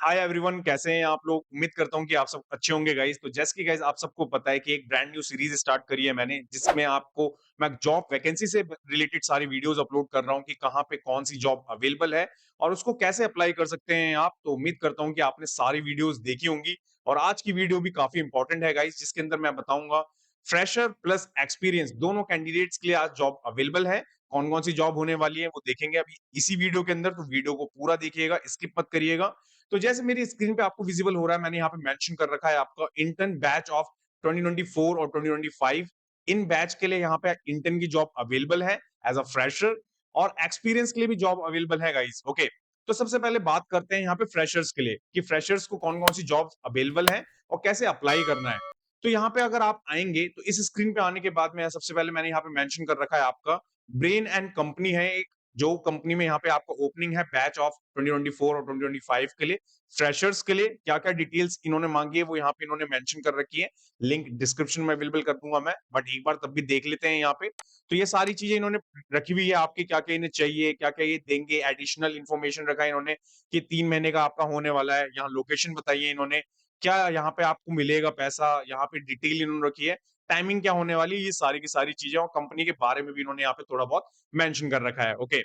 Hi everyone, कैसे हैं आप लोग? उम्मीद करता हूँ कि आप सब अच्छे होंगे गाइस। तो जैसे कि गाइस आप सबको पता है कि एक ब्रांड न्यू सीरीज स्टार्ट करी है मैंने, जिसमें आपको मैं जॉब वैकेंसी से रिलेटेड सारी वीडियोस अपलोड कर रहा हूँ कि कहाँ पे कौन सी जॉब अवेलेबल है और उसको कैसे अप्लाई कर सकते हैं आप। तो उम्मीद करता हूँ कि आपने सारी वीडियोस देखी होंगी और आज की वीडियो भी काफी इंपॉर्टेंट है गाइस, जिसके अंदर मैं बताऊंगा फ्रेशर प्लस एक्सपीरियंस दोनों कैंडिडेट्स के लिए आज जॉब अवेलेबल है। कौन कौन सी जॉब होने वाली है वो देखेंगे अभी इसी वीडियो के अंदर, तो वीडियो को पूरा देखिएगा, स्किप मत करिएगा। तो जैसे मेरी स्क्रीन पे आपको विजिबल हो रहा है, मैंने यहाँ पे मेंशन कर रखा है आपका इंटर्न बैच ऑफ 2024 और 2025। इन बैच के लिए यहाँ पे इंटर्न की जॉब अवेलेबल है एज अ फ्रेशर, और एक्सपीरियंस के लिए भी जॉब अवेलेबल है गाइस। ओके, तो सबसे पहले बात करते हैं यहाँ पे फ्रेशर्स के लिए कि फ्रेशर्स को कौन कौन सी जॉब अवेलेबल है और कैसे अप्लाई करना है। तो यहाँ पे अगर आप आएंगे तो इस स्क्रीन पे आने के बाद में सबसे पहले मैंने यहाँ पे मेंशन कर रखा है आपका ब्रेन एंड कंपनी है एक, जो कंपनी में यहाँ पे आपका ओपनिंग है बैच ऑफ 2024 और 2025 के लिए। फ्रेशर्स के लिए क्या-क्या डिटेल्स इन्होंने मांगी है वो यहाँ पे इन्होंने मेंशन कर रखी है। लिंक डिस्क्रिप्शन में अवेलेबल कर दूंगा मैं, बट एक बार तब भी देख लेते हैं यहाँ पे। तो ये सारी चीजें इन्होंने रखी हुई है आपकी, क्या-क्या इन्हें चाहिए, क्या-क्या ये देंगे, एडिशनल इन्फॉर्मेशन रखा है इन्होंने कि 3 महीने का आपका होने वाला है। यहाँ लोकेशन बताई है इन्होंने, क्या यहाँ पे आपको मिलेगा पैसा, यहाँ पे डिटेल इन्होंने रखी है, टाइमिंग क्या होने वाली है, ये सारी की सारी चीजें, और कंपनी के बारे में भी इन्होंने यहाँ पे थोड़ा बहुत मेंशन कर रखा है। ओके,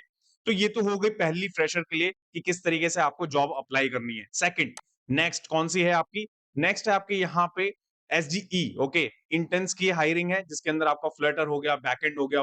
तो ये तो हो गई पहली फ्रेशर के लिए कि किस तरीके से आपको जॉब अप्लाई करनी है। सेकंड, नेक्स्ट कौन सी है आपकी? नेक्स्ट है आपके यहाँ पे एसडीई। ओके, इंटर्न्स की हायरिंग है, जिसके अंदर आपका फ्लटर हो गया, बैकएंड हो गया,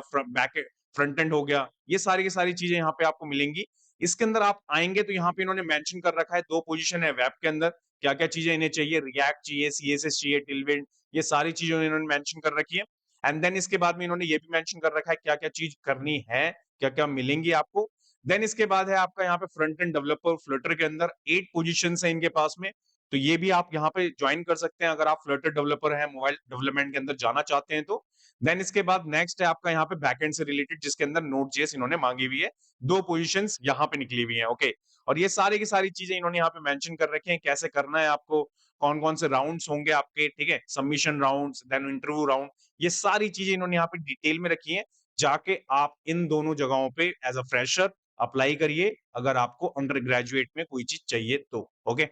फ्रंट एंड हो गया, ये सारी की सारी चीजें यहाँ पे आपको मिलेंगी। इसके अंदर आप आएंगे तो यहाँ पे इन्होंने मेंशन कर रखा है 2 पोजीशन है वेब के अंदर, क्या-क्या चीजें इन्हें चाहिए, रिएक्ट चाहिए, सीएसएस चाहिए, टेलविंड, ये सारी चीजें इन्होंने मेंशन कर रखी है। एंड देन इसके बाद में इन्होंने ये भी मेंशन कर रखा है क्या-क्या चीज करनी है, क्या-क्या मिलेंगी आपको। देन इसके बाद है आपका यहाँ पे फ्रंट एंड डेवलपर फ्लटर के अंदर 8 पोजीशंस हैं इनके पास में। तो ये भी आप यहाँ पे ज्वाइन कर सकते हैं अगर आप फ्लटर डेवलपर हैं, मोबाइल डेवलपमेंट के अंदर जाना चाहते हैं तो। देन इसके बाद नेक्स्ट है आपका यहाँ पे बैकएंड से रिलेटेड, जिसके अंदर नोड.जेएस इन्होंने मांगी हुई है। 2 पोजीशंस यहाँ पे निकली हुई हैं। ओके, और ये सारी की सारी चीजें इन्होंने यहाँ पे मेंशन कर रखी हैं, कैसे करना है आपको, कौन-कौन से राउंड्स होंगे आपके, ठीक है? Submission rounds, then interview round, ये सारी चीजें इन्होंने यहाँ पे डिटेल में रखी हैं। जाके आप इन दोनों जगहों पे एज़ अ फ्रेशर अप्लाई करिए, अगर आपको अंडर ग्रेजुएट में कोई चीज़ चाहिए तो। ओके?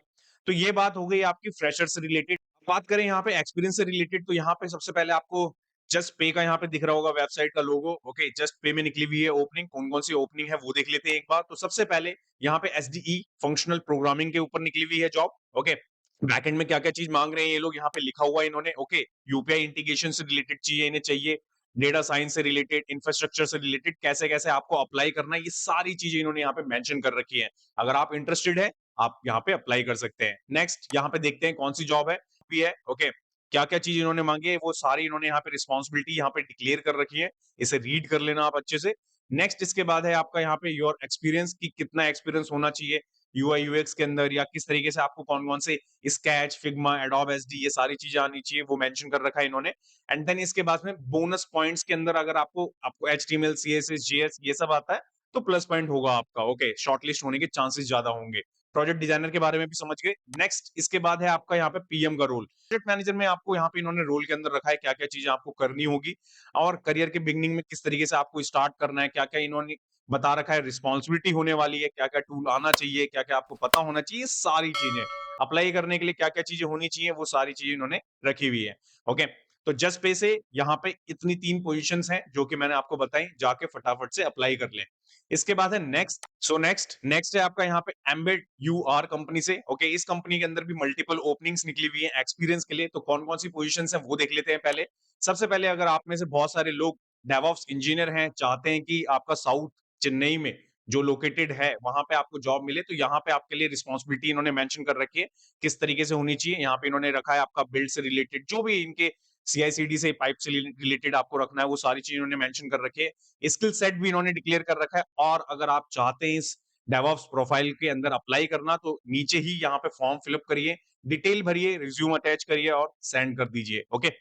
तो ये बात हो गई आपकी फ्रेशर से रिलेटेड। बात करें यहाँ पे एक्सपीरियंस से रिलेटेड, तो यहाँ पे सबसे पहले आपको जस्ट पे का यहाँ पे दिख रहा होगा वेबसाइट का लोगो। ओके, जस्ट पे में निकली हुई है ओपनिंग, कौन-कौन सी ओपनिंग है वो देख लेते हैं एक बार। तो सबसे पहले यहाँ पे एसडीई फंक्शनल प्रोग्रामिंग के ऊपर निकली हुई है जॉब। ओके? बैकएंड में क्या-क्या चीज़ माँग रहे हैं ये लोग, यहाँ पे लिखा हुआ है इन्होंने। ओके? यूपीआई इंटीग्रेशन से रिलेटेड चीज़ें इन्हें चाहिए, डेटा साइंस से रिलेटेड, इंफ्रास्ट्रक्चर से रिलेटेड, कैसे-कैसे आपको अप्लाई करना है, ये सारी चीज़ें इन्होंने यहाँ पे मेंशन कर रखी हैं। अगर आप इंटरेस्टेड हैं, आप यहाँ पे अप्लाई कर सकते हैं। नेक्स्ट यहाँ पे देखते हैं कौन-सी जॉब है, भी है। ओके, क्या-क्या चीज़ इन्होंने माँगी है, वो सारी इन्होंने यहाँ पे रिस्पॉन्सिबिलिटी यहाँ पे डिक्लेयर कर रखी है। इसे रीड कर लेना आप अच्छे से। नेक्स्ट इसके बाद है आपका यहाँ पे योर एक्सपीरियंस, कि कितना एक्सपीरियंस होना चाहिए यूआई यूएक्स के अंदर, या किस तरीके से आपको कौन-कौन से स्केच, फिग्मा, एडोब एसडी, ये सारी चीज़ें आनी चाहिए, वो मेंशन कर रखा है इन्होंने। एंड देन इसके बाद में बोनस पॉइंट्स के अंदर अगर आपको आपको एचटीएमएल, सीएसएस, जेएस ये सब आता है, तो प्लस पॉइंट होगा आपका। ओके, शॉर्टलिस्ट होने के चांसेस ज्यादा होंगे। प्रोजेक्ट डिजाइनर के बारे में भी समझ गए। नेक्स्ट इसके बाद है आपका यहाँ पे पीएम का रोल। प्रोजेक्ट मैनेजर में आपको यहाँ पे इन्होंने रोल के अंदर रखा है, क्या-क्या चीजें आपको करनी होगी और करियर के बिगिनिंग में किस तरीके से आपको स्टार्ट करना है, क्या-क्या इन्होंने बता रखा है, रिस्पॉन्सिबिलिटी होने वाली है, क्या-क्या टूल आना चाहिए, क्या-क्या आपको पता होना चाहिए, सारी चीजें। अप्लाई करने के लिए क्या-क्या चीजें होनी चाहिए, वो सारी चीजें इन्होंने रखी हुई है। ओके, तो जस्ट पे से यहाँ पे इतनी 3 पोजीशंस हैं जो कि मैंने आपको बताई, जाके फटाफट से अप्लाई कर लें। इसके बाद है नेक्स्ट। सो नेक्स्ट है आपका यहाँ पे एम्बेड यूआर कंपनी से। ओके, इस कंपनी के अंदर भी मल्टीपल ओपनिंग्स निकली हुई है एक्सपीरियंस के लिए। तो कौन-कौन सी पोजीशंस हैं वो देख लेते हैं पहले। सबसे पहले अगर आप में से बहुत सारे लोग डेवऑप्स इंजीनियर हैं, चाहते हैं कि आपका साउथ चेन्नई में जो लोकेटेड है वहां पे आपको जॉब मिले, तो यहाँ पे आपके लिए रिस्पॉन्सिबिलिटी इन्होंने मेंशन कर रखी है किस तरीके से होनी चाहिए। यहाँ पे इन्होंने रखा है आपका बिल्ड से रिलेटेड, जो भी इनके सीआईसीडी से पाइप से रिलेटेड आपको रखना है, वो सारी चीज इन्होंने मेंशन कर रखी है। स्किल सेट भी इन्होंने डिक्लेयर कर रखा है, और अगर आप चाहते हैं इस डेवऑप्स प्रोफाइल के अंदर अप्लाई करना, तो नीचे ही यहाँ पे फॉर्म फिलअप करिए, डिटेल भरिए, रिज्यूम अटैच करिए और सेंड कर दीजिए। ओके,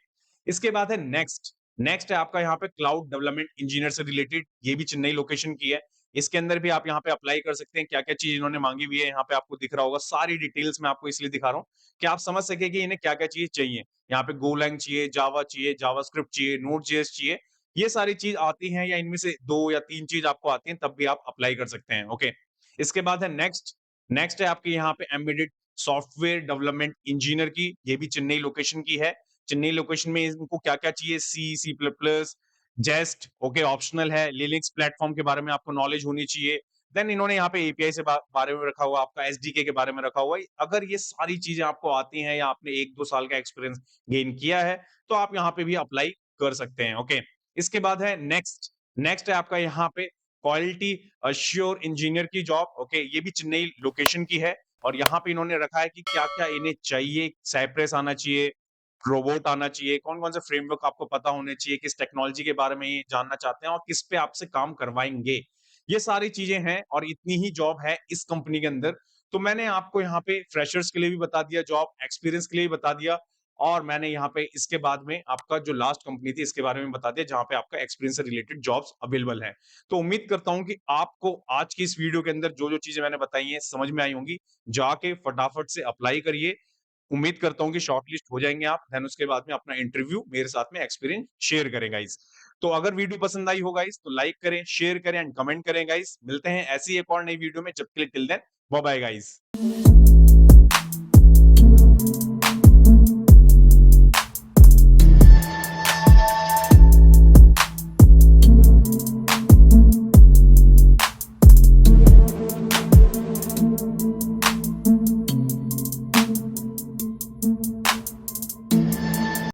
इसके बाद है नेक्स्ट है आपका यहाँ पे क्लाउड डेवलपमेंट इंजीनियर से रिलेटेड, ये भी चेन्नई लोकेशन की है। इसके अंदर भी आप यहाँ पे अप्लाई कर सकते हैं। क्या-क्या चीज़ इन्होंने माँगी हुई है, यहाँ पे आपको दिख रहा होगा। सारी डिटेल्स मैं आपको इसलिए दिखा रहा हूँ कि आप समझ सकें कि इन्हें क्या-क्या चीज़ चाहिए। यहाँ पे गोलैंग चाहिए, जावास्क्रिप्ट चाहिए, नोड.जेएस चाहिए। ये सारी चीज़ आती हैं, या इनमें से 2 या 3 चीज़ आपको आती हैं, तब भी आप अप्लाई कर सकते हैं। ओके। इसके बाद है नेक्स्ट है आपके यहाँ पे एम्बेडेड सॉफ्टवेयर डेवलपमेंट इंजीनियर की, ये भी चेन्नई लोकेशन की है। चेन्नई लोकेशन में इनको क्या-क्या चाहिए, C, C plus plus, just, okay optional है। लिनक्स प्लेटफ़ॉर्म के बारे में आपको नॉलेज होनी चाहिए। देन इन्होंने यहाँ पे एपीआई से बारे में रखा हुआ, आपका एसडीके के बारे में रखा हुआ है। अगर ये सारी चीज़ें आपको आती हैं या आपने 1-2 साल का एक्सपीरियंस गेन किया है, तो आप यहाँ पे भी अप्लाई कर सकते हैं, ओके। इसके बाद है नेक्स्ट, नेक्स्ट है आपका यहाँ पे क्वालिटी अश्योर इंजीनियर की जॉब, ओके। ये भी चेन्नई लोकेशन की है और यहाँ पे इन्होंने रखा है कि क्या-क्या इन्हें चाहिए, साइप्रेस आना चाहिए, रोबोट आना चाहिए, कौन-कौन से फ्रेमवर्क आपको पता होने चाहिए, किस टेक्नोलॉजी के बारे में ये जानना चाहते हैं और किस पे आपसे काम करवाएँगे। ये सारी चीज़ें हैं और इतनी ही जॉब है इस कंपनी के अंदर। तो मैंने आपको यहाँ पे फ्रेशर्स के लिए भी बता दिया जॉब, एक्सपीरियंस के लिए भी बता दिया और मैंने यहाँ पे इसके बाद में आपका जो लास्ट कंपनी थी इसके बारे में बता दिया जहाँ पे आपका एक्सपीरियंस से रिलेटेड जॉब्स अवेलेबल हैं। तो उम्मीद करता हूँ कि आपको आज की इस वीडियो के अंदर जो-जो चीज़ें मैंने बताई हैं समझ में आई होंगी। जाके फटाफट से अप्लाई करिए। उम्मीद करता हूँ कि शॉर्टलिस्ट हो जाएँगे आप, देन उसके बाद में अपना इंटरव्यू मेरे साथ में एक्सपीरियंस शेयर करें गाइज़। तो अगर वीडियो पसंद आई हो गाइज़ तो लाइक करें, शेयर करें एंड कमेंट करें गाइज़। मिलते हैं ऐसी एक और नई वीडियो में, जब तक के लिए till then bye bye guys.